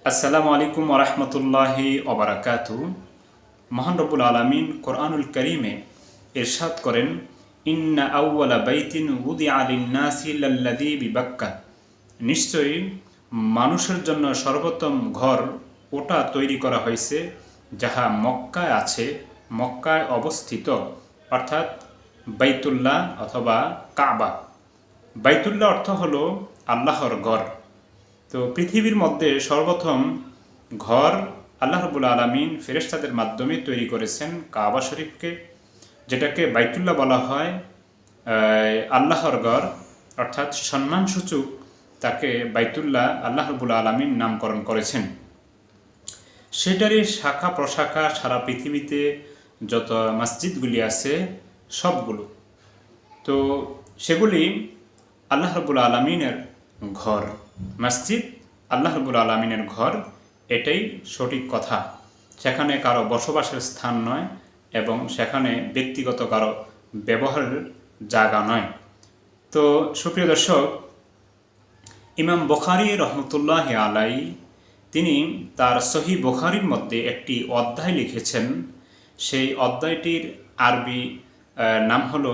আসসালামু আলাইকুম ওরহমতুল্লাহি ওবারাকাতু। মহান রব্বুল আলামিন কোরআনুল কারীমে ইরশাদ করেন, ইন্না আউওয়ালা বাইতিন উদিআ লিন-নাসি লাল্লাযী বিবাক্কা। নিশ্চয়ই মানুষের জন্য সর্বোত্তম ঘর ওটা তৈরি করা হয়েছে যাহা মক্কায় আছে, মক্কায় অবস্থিত, অর্থাৎ বাইতুল্লাহ অথবা কাবা। বাইতুল্লাহ অর্থ হলো আল্লাহর ঘর। তো পৃথিবীর মধ্যে সর্বপ্রথম ঘর আল্লাহ রাব্বুল আলামিন ফেরেশতাদের মাধ্যমে তৈরি করেছেন কাবা শরীফকে, যেটাকে বাইতুল্লাহ বলা হয়। আল্লাহর ঘর অর্থাৎ সম্মানসূচক তাকে বাইতুল্লাহ আল্লাহ রাব্বুল আলামিন নামকরণ করেছেন। সেটারই শাখা প্রশাখা সারা পৃথিবীতে যত মসজিদগুলি আছে সবগুলো, তো সেগুলি আল্লাহ রাব্বুল আলামিনের ঘর। মসজিদ আল্লাহ রাব্বুল আলামিনের ঘর, এটাই সঠিক কথা। সেখানে কারো বসবাসের স্থান নয় এবং সেখানে ব্যক্তিগত কারো ব্যবহারের জায়গা নয়। তো সুপ্রিয় দর্শক, ইমাম বুখারী রহমতুল্লাহি আলাইহি তিনি তার সহিহ বুখারীর মধ্যে একটি অধ্যায় লিখেছেন। সেই অধ্যায়টির আরবি নাম হলো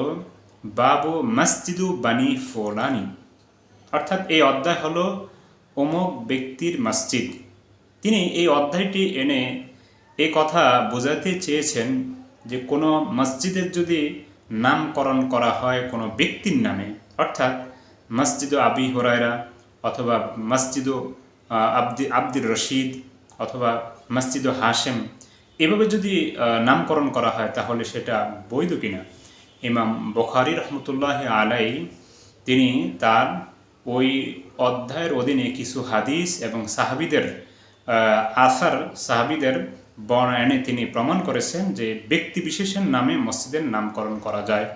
বাবু মসজিদু বানি ফুলানি, অর্থাৎ এই অধ্যায় হলো অমুক ব্যক্তির মসজিদ। তিনি এই অধ্যায়টি এনে এই কথা বোঝাতে চেয়েছেন যে কোনো মসজিদের যদি নামকরণ করা হয় কোনো ব্যক্তির নামে, অর্থাৎ মসজিদ আবি হুরায়রা অথবা মসজিদ আব্দুর রশিদ অথবা মসজিদ হাশেম, এভাবে যদি নামকরণ করা হয় তাহলে সেটা বৈধ কিনা। ইমাম বুখারী রহমতুল্লাহি আলাইহি তিনি তার ওই অধ্যায়ের অধীনে কিছু হাদিস এবং সাহাবীদের আসার, সাহাবীদের বর্ণনা এনে তিনি প্রমাণ করেছেন যে ব্যক্তি বিশেষের নামে মসজিদের নামকরণ করা যায়,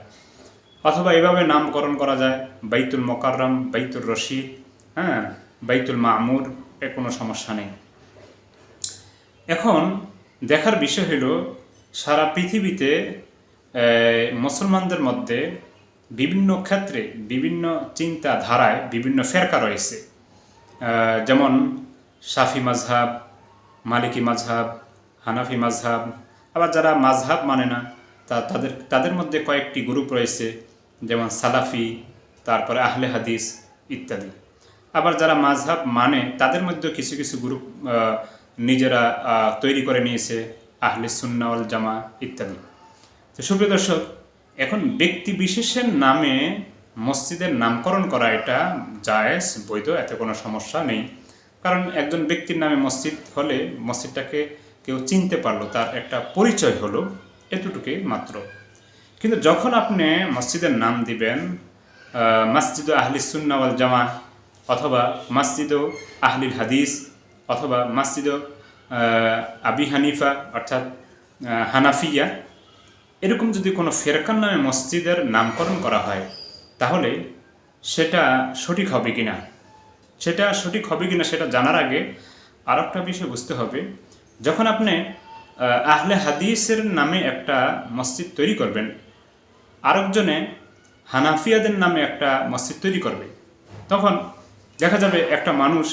অথবা এভাবে নামকরণ করা যায় বাইতুল মোকাররম, বাইতুল রশিদ, বাইতুল মামুর, এর কোনো সমস্যা নেই। এখন দেখার বিষয় হলো সারা পৃথিবীতে মুসলমানদের মধ্যে বিভিন্ন ক্ষেত্রে বিভিন্ন চিন্তাধারায় বিভিন্ন ফেরকা রয়েছে, যেমন শাফি মাযহাব, মালিকি মাযহাব, হানাফি মাযহাব। আবার যারা মাযহাব মানে না তাদের মধ্যে কয়েকটি গ্রুপ রয়েছে, যেমন সালাফি, তারপরে আহলে হাদিস ইত্যাদি। আবার যারা মাযহাব মানে তাদের মধ্যে কিছু কিছু গ্রুপ নিজেরা তৈরি করে নিয়েছে, আহলে সুন্নাহ ওয়াল জামা ইত্যাদি। তো সুপ্রিয় দর্শক, এখন ব্যক্তি বিশেষের নামে মসজিদের নামকরণ করা এটা জায়েজ, বৈধ, এতে কোনো সমস্যা নেই। কারণ একজন ব্যক্তির নামে মসজিদ হলে মসজিদটাকে কেউ চিনতে পারলো, তার একটা পরিচয় হলো, এতটুকুই মাত্র। কিন্তু যখন আপনি মসজিদের নাম দিবেন মসজিদ আহলি সুন্নাহ ওয়াল জামা অথবা মসজিদ আহলিল হাদিস অথবা মসজিদ আবি হানিফা অর্থাৎ হানাফিয়া, এরকম যদি কোনো ফেরকার নামে মসজিদের নামকরণ করা হয় তাহলে সেটা সঠিক হবে কিনা, সেটা জানার আগে আর একটা বিষয় বুঝতে হবে। যখন আপনি আহলে হাদিসের নামে একটা মসজিদ তৈরি করবেন, আরেকজনে হানাফিয়াদের নামে একটা মসজিদ তৈরি করবে, তখন দেখা যাবে একটা মানুষ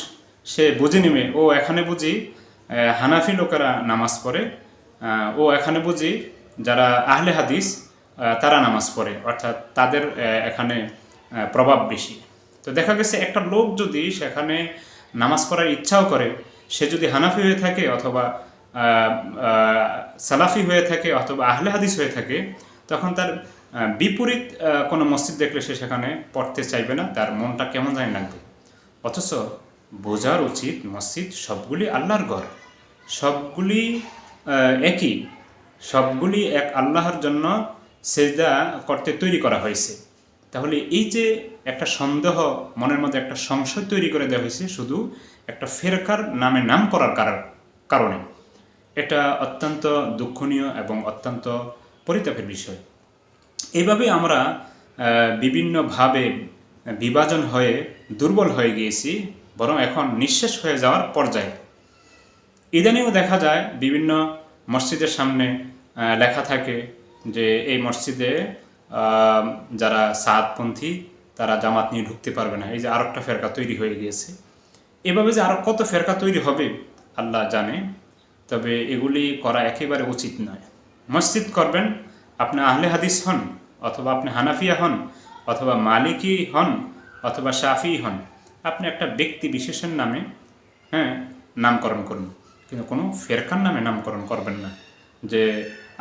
সে বুঝে নেবে, ও এখানে বুঝি হানাফি লোকেরা নামাজ পড়ে, ও এখানে বুঝি যারা আহলে হাদিস তারা নামাজ পড়ে, অর্থাৎ তাদের এখানে প্রভাব বেশি। তো দেখা গেছে একটা লোক যদি সেখানে নামাজ পড়ার ইচ্ছাও করে, সে যদি হানাফি হয়ে থাকে অথবা সালাফি হয়ে থাকে অথবা আহলে হাদিস হয়ে থাকে, তখন তার বিপরীত কোনো মসজিদ দেখলে সে সেখানে পড়তে চাইবে না, তার মনটা কেমন জানি লাগবে। অথচ বোঝার উচিত মসজিদ সবগুলি আল্লাহর ঘর, সবগুলি একই, সবগুলি এক আল্লাহর জন্য সেজদা করতে তৈরি করা হয়েছে। তাহলে এই যে একটা সন্দেহ, মনের মধ্যে একটা সংশয় তৈরি করে দেওয়া হয়েছে শুধু একটা ফেরকার নামে নাম করার কারণে, এটা অত্যন্ত দুঃখনীয় এবং অত্যন্ত পরিতাপের বিষয়। এইভাবে আমরা বিভিন্নভাবে বিভাজন হয়ে দুর্বল হয়ে গিয়েছি, বরং এখন নিঃশেষ হয়ে যাওয়ার পর্যায়ে। ইদানিও দেখা যায় বিভিন্ন মসজিদের সামনে লেখা থাকে যে এই মসজিদে যারা সাদপন্থী তারা জামাত নিয়ে ঢুকতে পারবে না। এই যে আরেকটা ফেরকা তৈরি হয়ে গিয়েছে। এভাবে যে আরও কত ফেরকা তৈরি হবে আল্লাহ জানে, তবে এগুলি করা একেবারে উচিত নয়। মসজিদ করবেন, আপনি আহলে হাদিস হন, অথবা আপনি হানাফিয়া হন, অথবা মালিকি হন, অথবা শাফি হন, আপনি একটা ব্যক্তি বিশেষের নামে নামকরণ করুন, কিন্তু কোনো ফেরকার নামে নামকরণ করবেন না, যে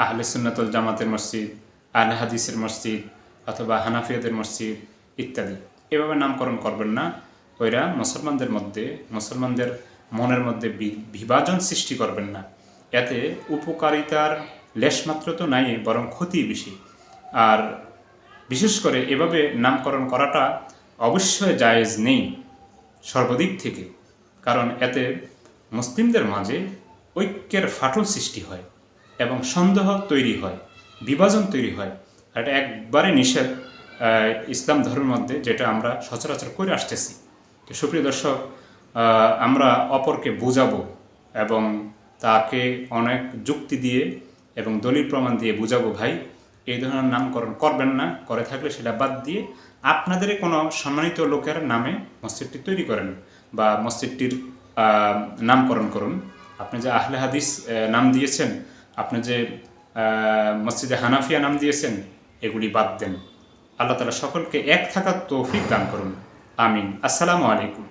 আহলে সুন্নাতুল জামাতের মসজিদ, আহলে হাদিসের মসজিদ, অথবা হানাফিয়াদের মসজিদ ইত্যাদি। এভাবে নামকরণ করবেন না। ওইরা মুসলমানদের মনের মধ্যে বিভাজন সৃষ্টি করবেন না। এতে উপকারিতার লেশমাত্র তো নাই, বরং ক্ষতি বেশি। আর বিশেষ করে এভাবে নামকরণ করাটা অবশ্যই জায়েজ নেই সর্বদিক থেকে, কারণ এতে মুসলিমদের মাঝে ঐক্যের ফাটল সৃষ্টি হয় এবং সন্দেহ তৈরি হয়, বিভাজন তৈরি হয়। এটা একবারে নিষেধ ইসলাম ধর্মের মধ্যে, যেটা আমরা সচরাচর করে আসতেছি। তো সুপ্রিয় দর্শক, আমরা অপরকে বুঝাবো এবং তাকে অনেক যুক্তি দিয়ে এবং দলিল প্রমাণ দিয়ে বুঝাবো, ভাই এই ধরনের নামকরণ করবেন না, করে থাকলে সেটা বাদ দিয়ে আপনাদের কোনো সম্মানিত লোকের নামে মসজিদটি তৈরি করেন বা মসজিদটির নামকরণ করুন। আপনি যে আহলে হাদিস নাম দিয়েছেন, আপনি যে মসজিদে হানাফিয়া নাম দিয়েছেন, এগুলি বাদ দেন। আল্লাহ তাআলা সকলকে এক থাকার তৌফিক দান করুন। আমিন। আসসালামু আলাইকুম।